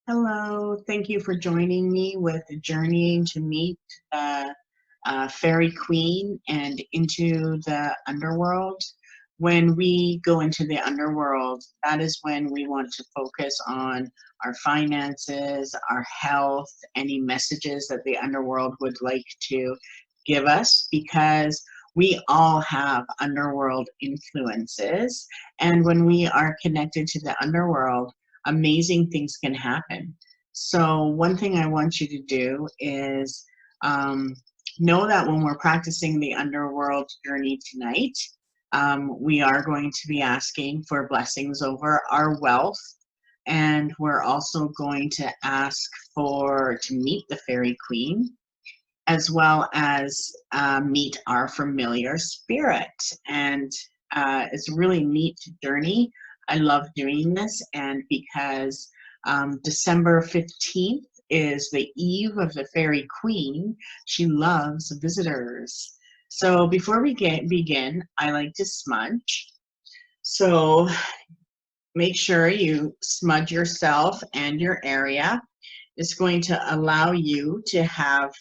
Hello, thank you for joining me with Journeying to Meet the Fairy Queen and into the Underworld. When we go into the Underworld, that is when we want to focus on our finances, our health, any messages that the Underworld would like to give us, because we all have Underworld influences. And when we are connected to the Underworld, amazing things can happen. So one thing I want you to do is know that when we're practicing the underworld journey tonight, we are going to be asking for blessings over our wealth. And we're also going to ask to meet the fairy queen, as well as meet our familiar spirit. And it's a really neat journey. I love doing this, and because December 15th is the eve of the Fairy Queen, she loves visitors. So before we begin, I like to smudge. So make sure you smudge yourself and your area. It's going to allow you to have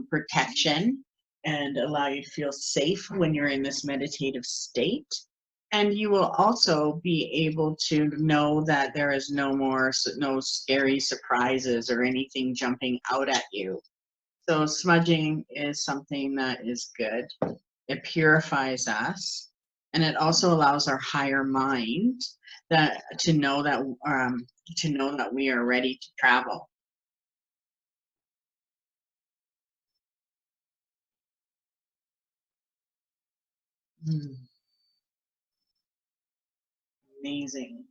protection and allow you to feel safe when you're in this meditative state. And you will also be able to know that there is no scary surprises or anything jumping out at you. So smudging is something that is good. It purifies us, and it also allows our higher mind that to know that we are ready to travel. Amazing.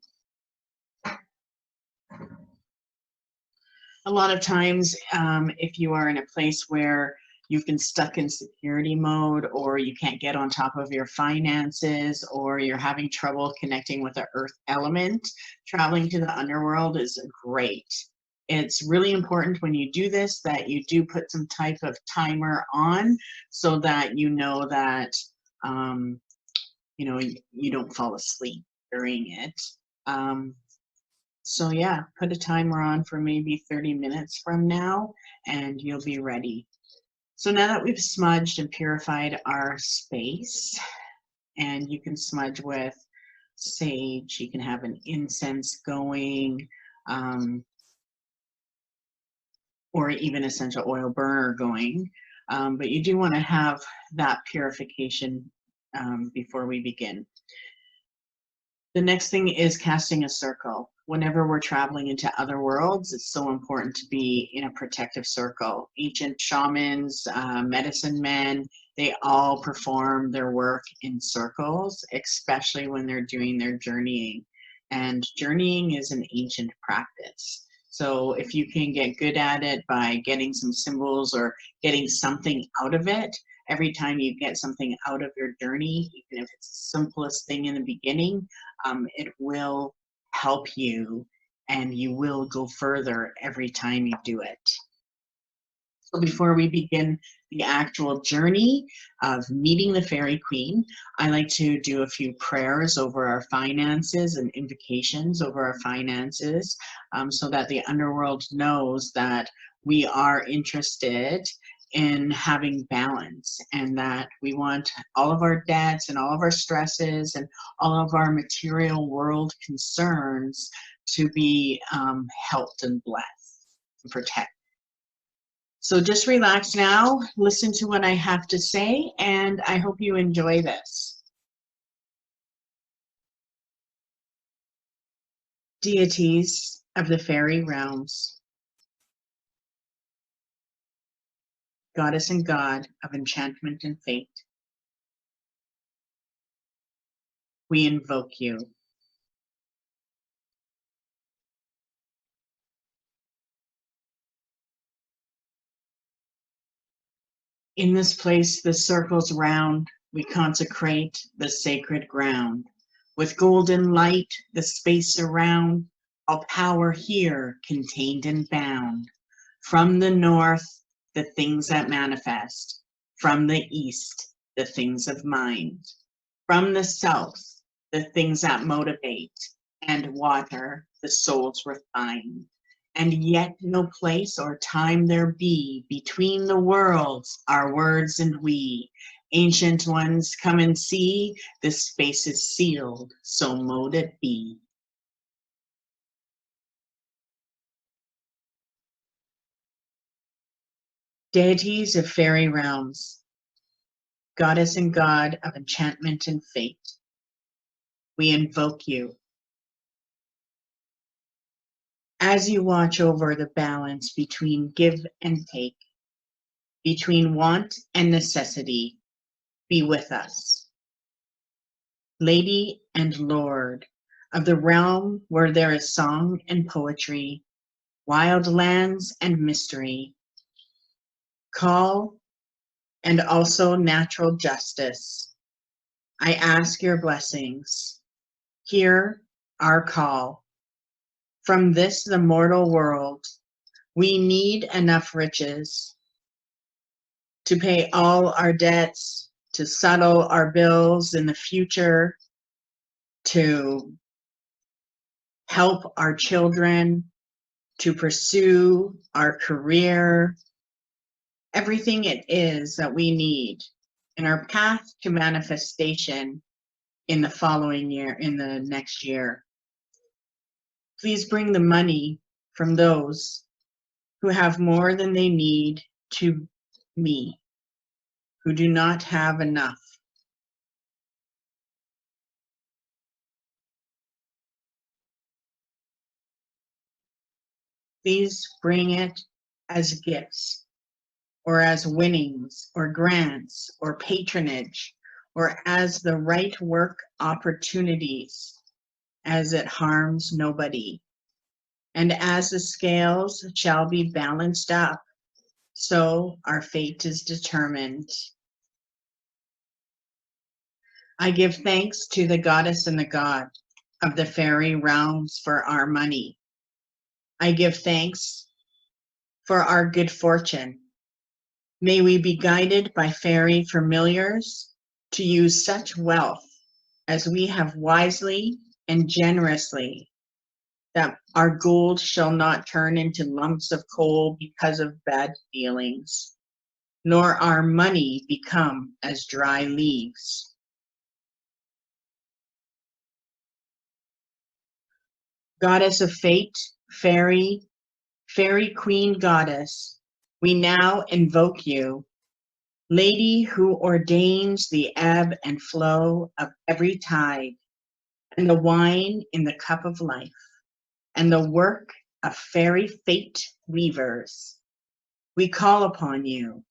A lot of times, if you are in a place where you've been stuck in security mode, or you can't get on top of your finances, or you're having trouble connecting with the earth element, traveling to the underworld is great. It's really important when you do this that you do put some type of timer on, so that um, you don't fall asleep during it. Um, so yeah, put a timer on for maybe 30 minutes from now and you'll be ready. So now that we've smudged and purified our space, and you can smudge with sage, you can have an incense going, um, or even essential oil burner going. But you do want to have that purification before we begin. The next thing is casting a circle. Whenever we're traveling into other worlds, it's so important to be in a protective circle. Ancient shamans, medicine men, they all perform their work in circles, especially when they're doing their journeying. And journeying is an ancient practice. So if you can get good at it by getting some symbols or getting something out of it, every time you get something out of your journey, even if it's the simplest thing in the beginning, it will help you, and you will go further every time you do it. So before we begin the actual journey of meeting the Fairy Queen, I like to do a few prayers over our finances and invocations over our finances, so that the underworld knows that we are interested in having balance, and that we want all of our debts and all of our stresses and all of our material world concerns to be helped and blessed and protected. So just relax now, listen to what I have to say, and I hope you enjoy this. Deities of the fairy realms, goddess and god of enchantment and fate, we invoke you. In this place the circles round, we consecrate the sacred ground. With golden light the space around, all power here contained and bound. From the north, the things that manifest. From the east, the things of mind. From the south, the things that motivate. And water, the soul's refined. and yet no place or time there be between the worlds, our words and we. Ancient ones, come and see, this space is sealed, so mote it be. Deities of fairy realms, goddess and god of enchantment and fate, we invoke you. As you watch over the balance between give and take, between want and necessity, be with us. Lady and Lord of the realm where there is song and poetry, wild lands and mystery, call and also natural justice, I ask your blessings. Hear our call. From this, the mortal world, we need enough riches to pay all our debts, to settle our bills in the future, to help our children, to pursue our career, everything it is that we need in our path to manifestation in the following year, in the next year. Please bring the money from those who have more than they need to me, who do not have enough. Please bring it as gifts, or as winnings, or grants, or patronage, or as the right work opportunities, as it harms nobody. And as the scales shall be balanced up, so our fate is determined. I give thanks to the goddess and the god of the fairy realms for our money. I give thanks for our good fortune. May we be guided by fairy familiars to use such wealth as we have wisely and generously, that our gold shall not turn into lumps of coal because of bad feelings, nor our money become as dry leaves. Goddess of fate, fairy queen goddess, we now invoke you. Lady who ordains the ebb and flow of every tide, and the wine in the cup of life, and the work of fairy fate weavers, we call upon you.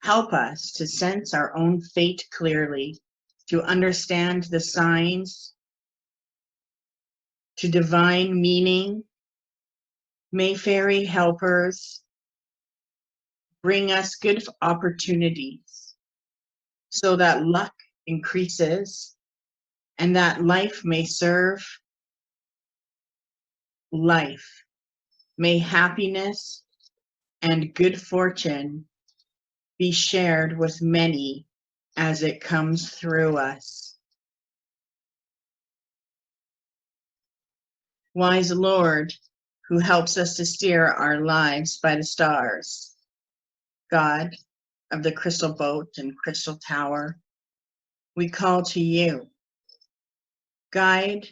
Help us to sense our own fate clearly, to understand the signs, to divine meaning. May fairy helpers bring us good opportunities so that luck increases and that life may serve life. May happiness and good fortune be shared with many as it comes through us. Wise Lord, who helps us to steer our lives by the stars, God of the crystal boat and crystal tower, we call to you. Guide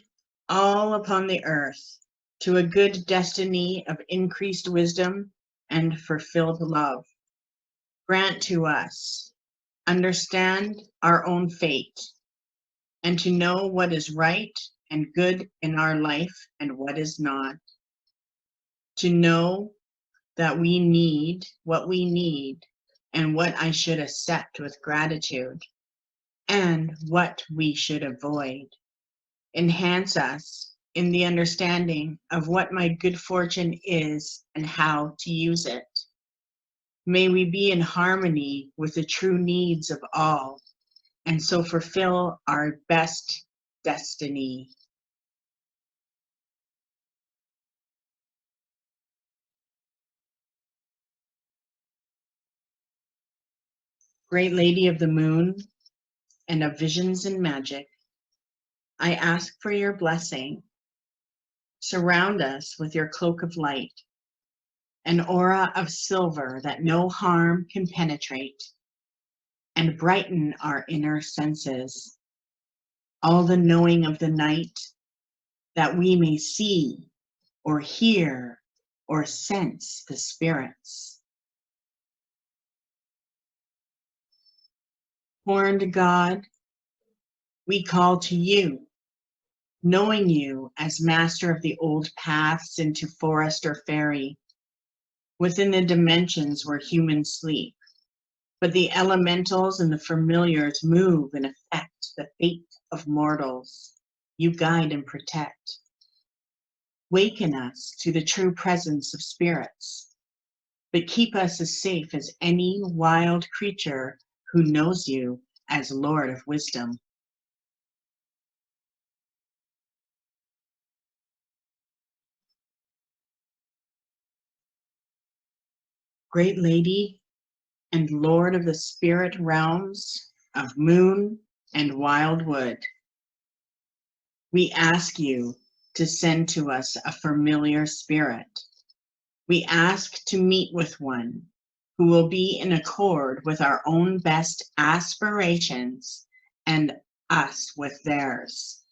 all upon the earth to a good destiny of increased wisdom and fulfilled love. Grant to us understand our own fate and to know what is right and good in our life and what is not. To know that we need what we need and what I should accept with gratitude and what we should avoid. Enhance us in the understanding of what my good fortune is and how to use it. May we be in harmony with the true needs of all, and so fulfill our best destiny. Great Lady of the Moon and of visions and magic, I ask for your blessing. Surround us with your cloak of light an aura of silver that no harm can penetrate, and brighten our inner senses, all the knowing of the night, that we may see or hear or sense the spirits. Horned God, we call to you, knowing you as master of the old paths into forest or fairy, within the dimensions where humans sleep. But the elementals and the familiars move and affect the fate of mortals. You guide and protect. Waken us to the true presence of spirits, but keep us as safe as any wild creature who knows you as Lord of Wisdom. Great Lady and Lord of the spirit realms of moon and wild wood, we ask you to send to us a familiar spirit. We ask to meet with one who will be in accord with our own best aspirations and us with theirs.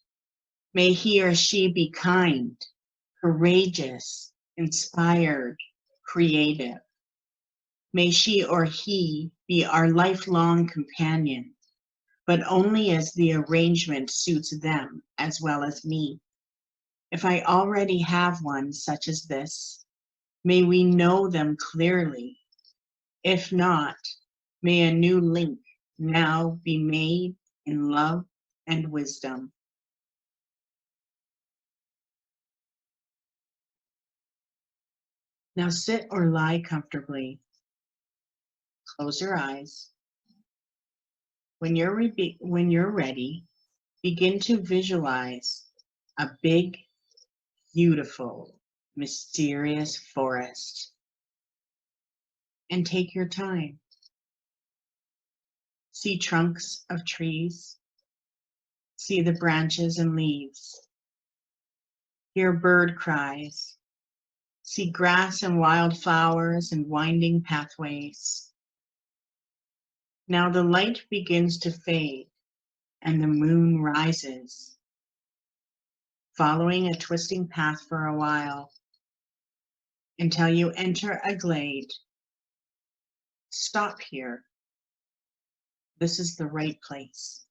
May he or she be kind, courageous, inspired, creative. May she or he be our lifelong companion, but only as the arrangement suits them as well as me. If I already have one such as this, may we know them clearly. If not, may a new link now be made in love and wisdom. Now sit or lie comfortably. Close your eyes. When you're ready, begin to visualize a big, beautiful, mysterious forest. And take your time. See trunks of trees. See the branches and leaves. Hear bird cries. See grass and wildflowers and winding pathways. Now the light begins to fade and the moon rises, following a twisting path for a while until you enter a glade. Stop here. This is the right place.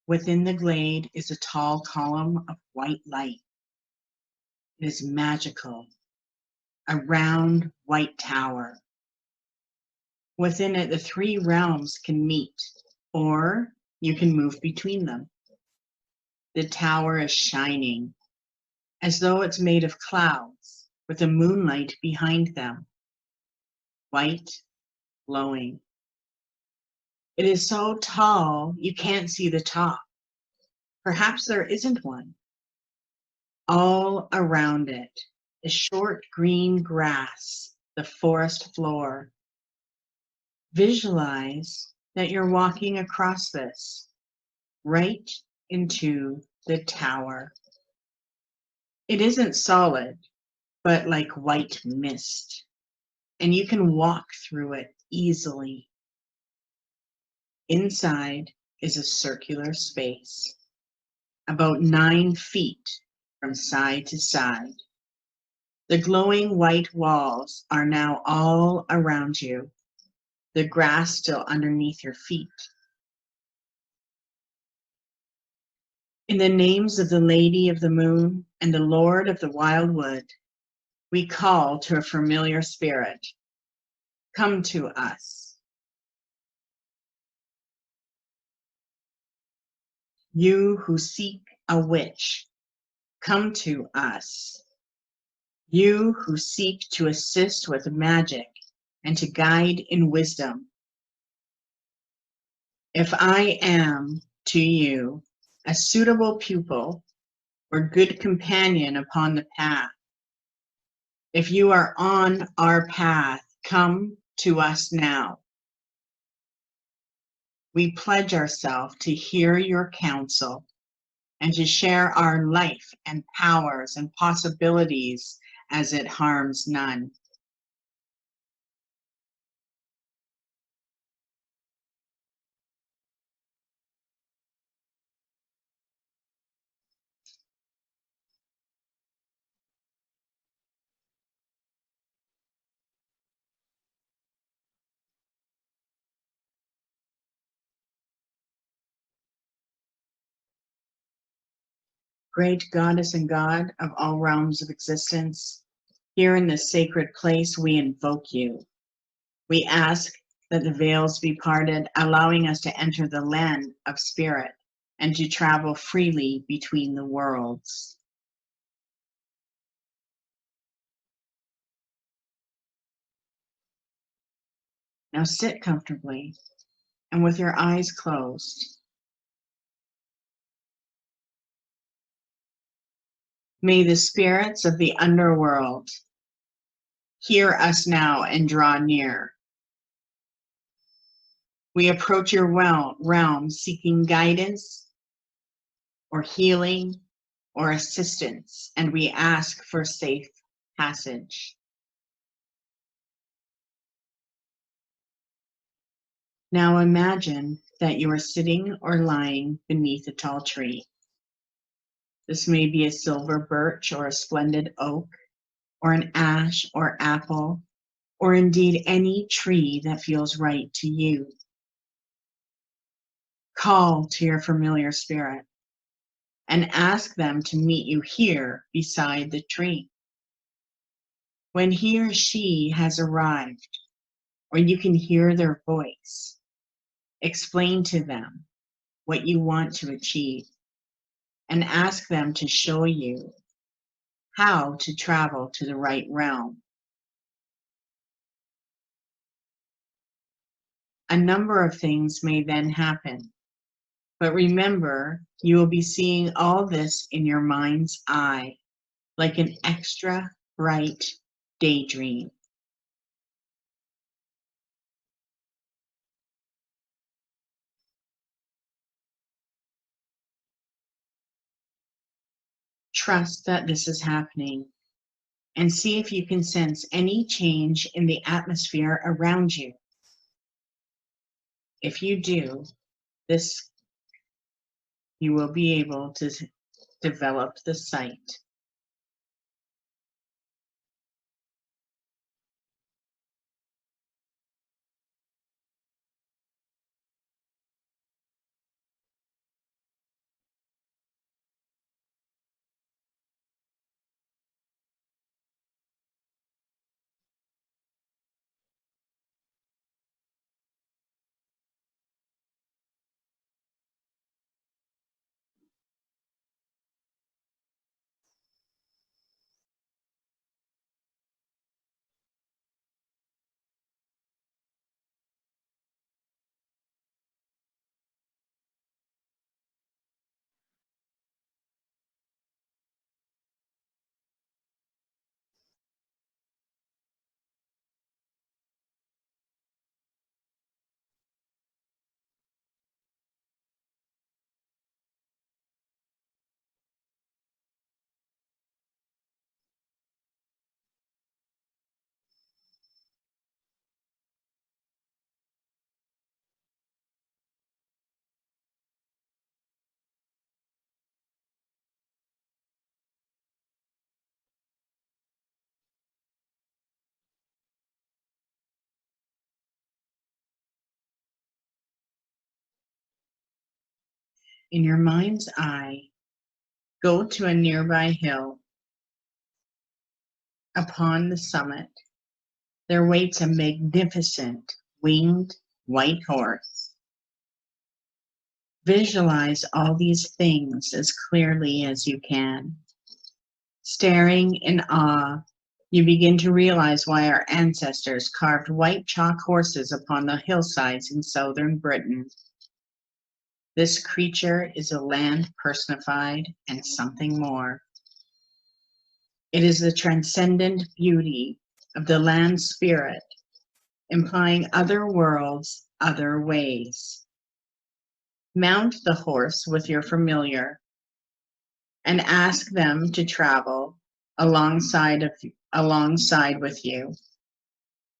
Within the glade is a tall column of white light. It is magical, a round white tower. Within it, the three realms can meet, or you can move between them. The tower is shining, as though it's made of clouds, with the moonlight behind them, white, glowing. It is so tall, you can't see the top. Perhaps there isn't one. All around it is short green grass, the forest floor. Visualize that you're walking across this, right into the tower. It isn't solid, but like white mist, and you can walk through it easily. Inside is a circular space, about 9 feet from side to side. The glowing white walls are now all around you, the grass still underneath your feet. In the names of the Lady of the Moon and the Lord of the Wild Wood, we call to a familiar spirit. Come to us. You who seek a witch, come to us. You who seek to assist with magic and to guide in wisdom. If I am to you a suitable pupil or good companion upon the path, if you are on our path, come to us now. We pledge ourselves to hear your counsel and to share our life and powers and possibilities as it harms none. Great Goddess and God of all realms of existence, here in this sacred place we invoke you. We ask that the veils be parted, allowing us to enter the land of spirit and to travel freely between the worlds. Now sit comfortably and with your eyes closed. May the spirits of the underworld hear us now and draw near. We approach your realm seeking guidance or healing or assistance, and we ask for safe passage. Now imagine that you are sitting or lying beneath a tall tree. This may be a silver birch or a splendid oak, or an ash or apple, or indeed any tree that feels right to you. Call to your familiar spirit and ask them to meet you here beside the tree. When he or she has arrived, or you can hear their voice, explain to them what you want to achieve and ask them to show you how to travel to the right realm. A number of things may then happen, but remember, you will be seeing all this in your mind's eye, like an extra bright daydream. Trust that this is happening and see if you can sense any change in the atmosphere around you. If you do, this you will be able to develop the sight. In your mind's eye, go to a nearby hill. Upon the summit, there waits a magnificent winged white horse. Visualize all these things as clearly as you can. Staring in awe, you begin to realize why our ancestors carved white chalk horses upon the hillsides in southern Britain. This creature is a land personified and something more. It is the transcendent beauty of the land spirit, implying other worlds, other ways. Mount the horse with your familiar and ask them to travel alongside alongside with you,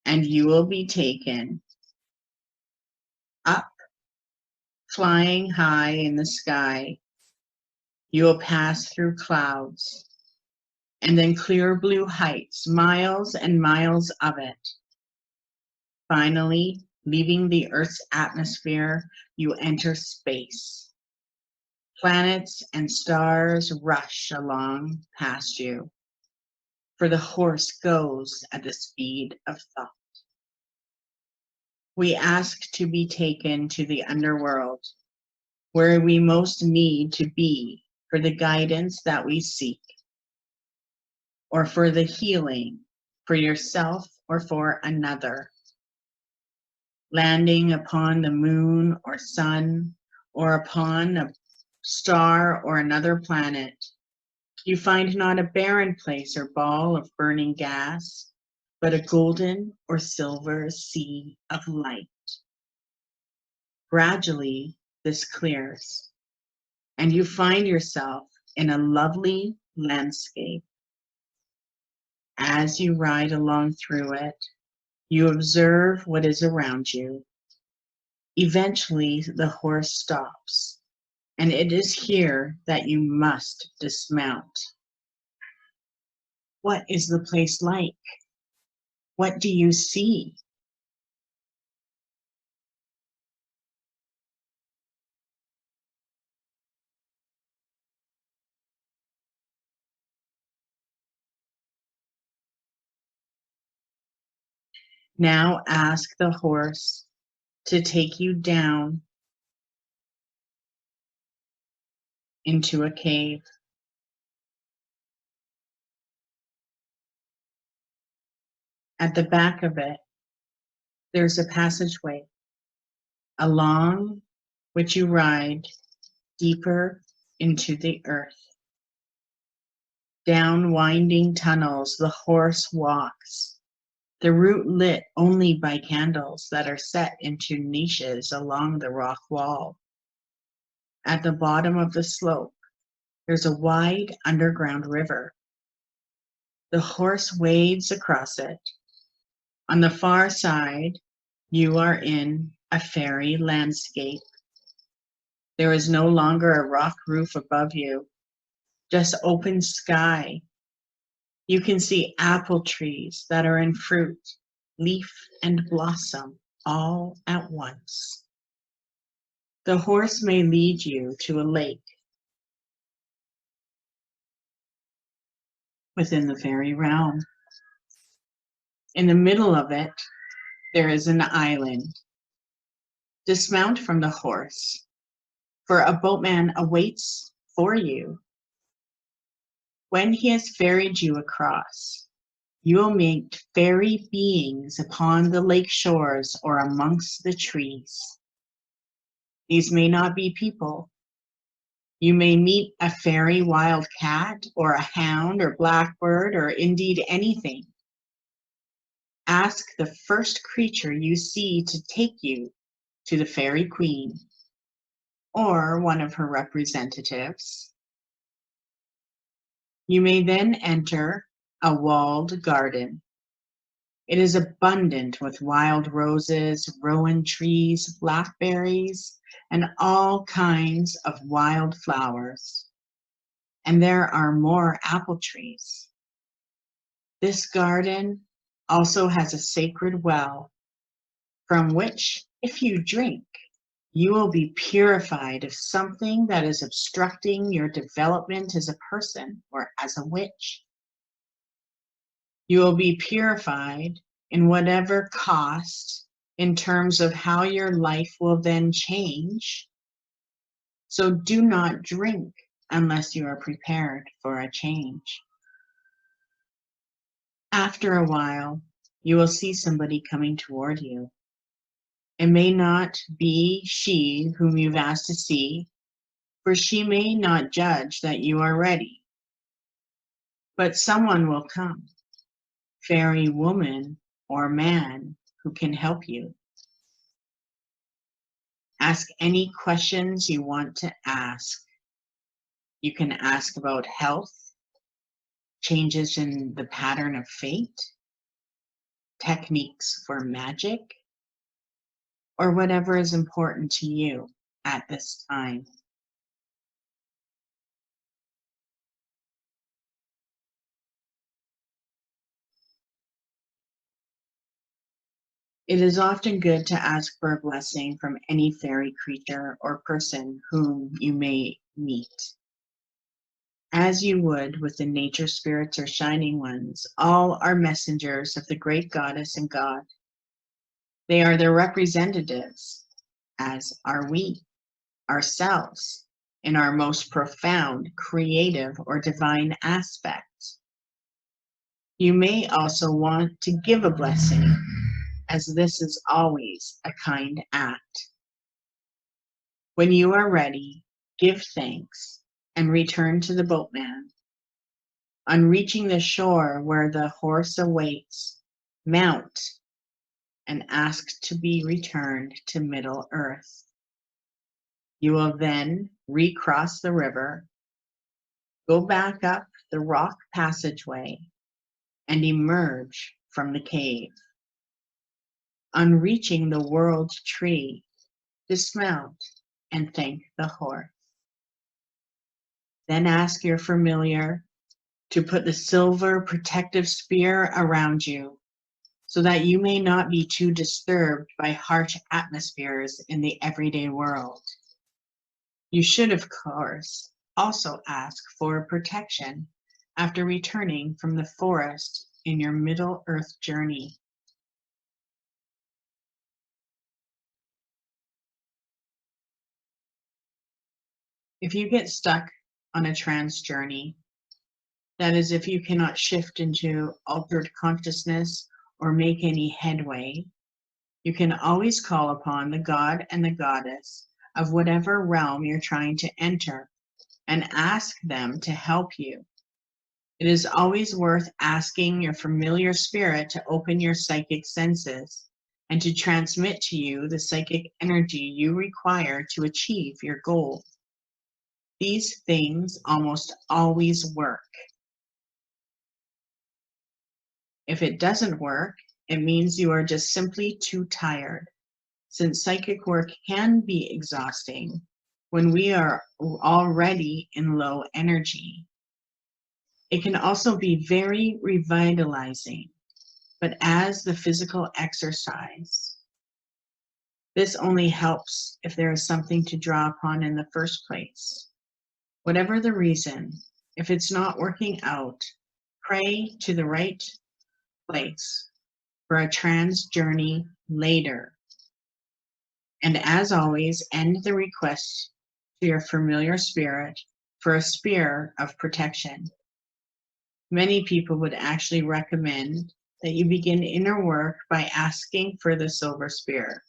and you will be taken up, flying high in the sky. You will pass through clouds and then clear blue heights, miles and miles of it. Finally, leaving the Earth's atmosphere, you enter space. Planets and stars rush along past you, for the horse goes at the speed of thought. We ask to be taken to the underworld, where we most need to be for the guidance that we seek, or for the healing for yourself or for another. Landing upon the moon or sun, or upon a star or another planet, you find not a barren place or ball of burning gas, but a golden or silver sea of light. Gradually, this clears, and you find yourself in a lovely landscape. As you ride along through it, you observe what is around you. Eventually, the horse stops, and it is here that you must dismount. What is the place like? What do you see? Now ask the horse to take you down into a cave. At the back of it, there's a passageway along which you ride deeper into the earth. Down winding tunnels the horse walks, the route lit only by candles that are set into niches along the rock wall. At the bottom of the slope, there's a wide underground river. The horse wades across it. On the far side, you are in a fairy landscape. There is no longer a rock roof above you, just open sky. You can see apple trees that are in fruit, leaf, and blossom all at once. The horse may lead you to a lake within the fairy realm. In the middle of it, there is an island. Dismount from the horse, for a boatman awaits for you. When he has ferried you across, you will meet fairy beings upon the lake shores or amongst the trees. These may not be people. You may meet a fairy wild cat or a hound or blackbird or indeed anything. Ask the first creature you see to take you to the fairy queen or one of her representatives. You may then enter a walled garden. It is abundant with wild roses, rowan trees, blackberries, and all kinds of wild flowers. And there are more apple trees. This garden also has a sacred well, from which, if you drink, you will be purified of something that is obstructing your development as a person or as a witch. You will be purified in whatever cost in terms of how your life will then change. So do not drink unless you are prepared for a change. After a while, you will see somebody coming toward you. It may not be she whom you've asked to see, for she may not judge that you are ready. But someone will come, fairy woman or man, who can help you. Ask any questions you want to ask. You can ask about health, changes in the pattern of fate, techniques for magic, or whatever is important to you at this time. It is often good to ask for a blessing from any fairy creature or person whom you may meet. As you would with the nature spirits or shining ones, all are messengers of the great goddess and God. They are their representatives, as are we, ourselves, in our most profound, creative, or divine aspects. You may also want to give a blessing, as this is always a kind act. When you are ready, give thanks and return to the boatman. On reaching the shore where the horse awaits, mount and ask to be returned to Middle Earth. You will then recross the river, go back up the rock passageway, and emerge from the cave. On reaching the world tree, dismount and thank the horse. Then ask your familiar to put the silver protective spear around you so that you may not be too disturbed by harsh atmospheres in the everyday world. You should, of course, also ask for protection after returning from the forest in your Middle Earth journey. If you get stuck on a trance journey, that is, if you cannot shift into altered consciousness or make any headway, you can always call upon the god and the goddess of whatever realm you're trying to enter and ask them to help you. It is always worth asking your familiar spirit to open your psychic senses and to transmit to you the psychic energy you require to achieve your goal. These things almost always work. If it doesn't work, it means you are just simply too tired, since psychic work can be exhausting when we are already in low energy. It can also be very revitalizing, but as the physical exercise. This only helps if there is something to draw upon in the first place. Whatever the reason, if it's not working out, pray to the right place for a trans journey later. And as always, end the request to your familiar spirit for a spear of protection. Many people would actually recommend that you begin inner work by asking for the silver spear.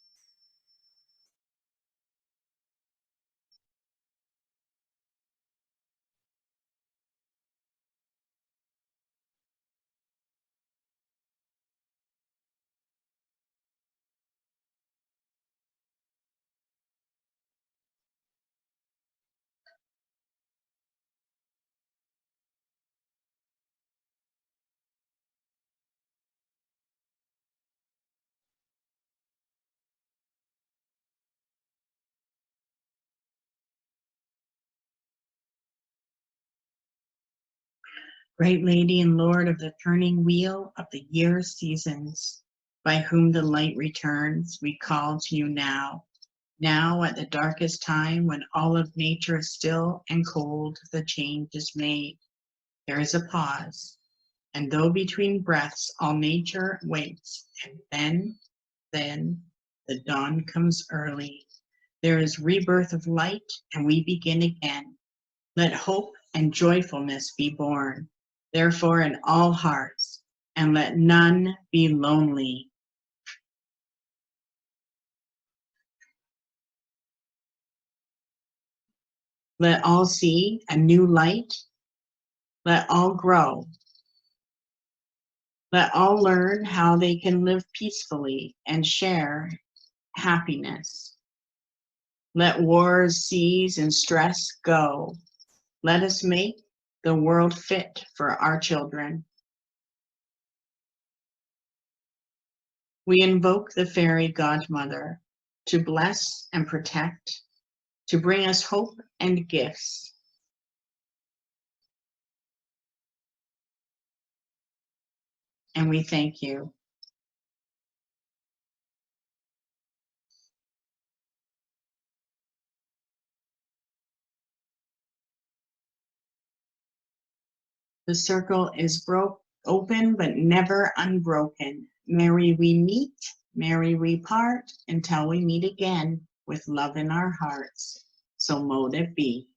Great Lady and Lord of the turning wheel of the year's seasons, by whom the light returns, we call to you now. Now at the darkest time when all of nature is still and cold, the change is made. There is a pause, and though between breaths all nature waits, and then the dawn comes early. There is rebirth of light, and we begin again. Let hope and joyfulness be born, therefore in all hearts, and let none be lonely. Let all see a new light. Let all grow. Let all learn how they can live peacefully and share happiness. Let wars cease and stress go. Let us make the world fit for our children. We invoke the fairy godmother to bless and protect, to bring us hope and gifts. And we thank you. The circle is open but never unbroken. Merry we meet, merry we part, until we meet again with love in our hearts. So mote it be.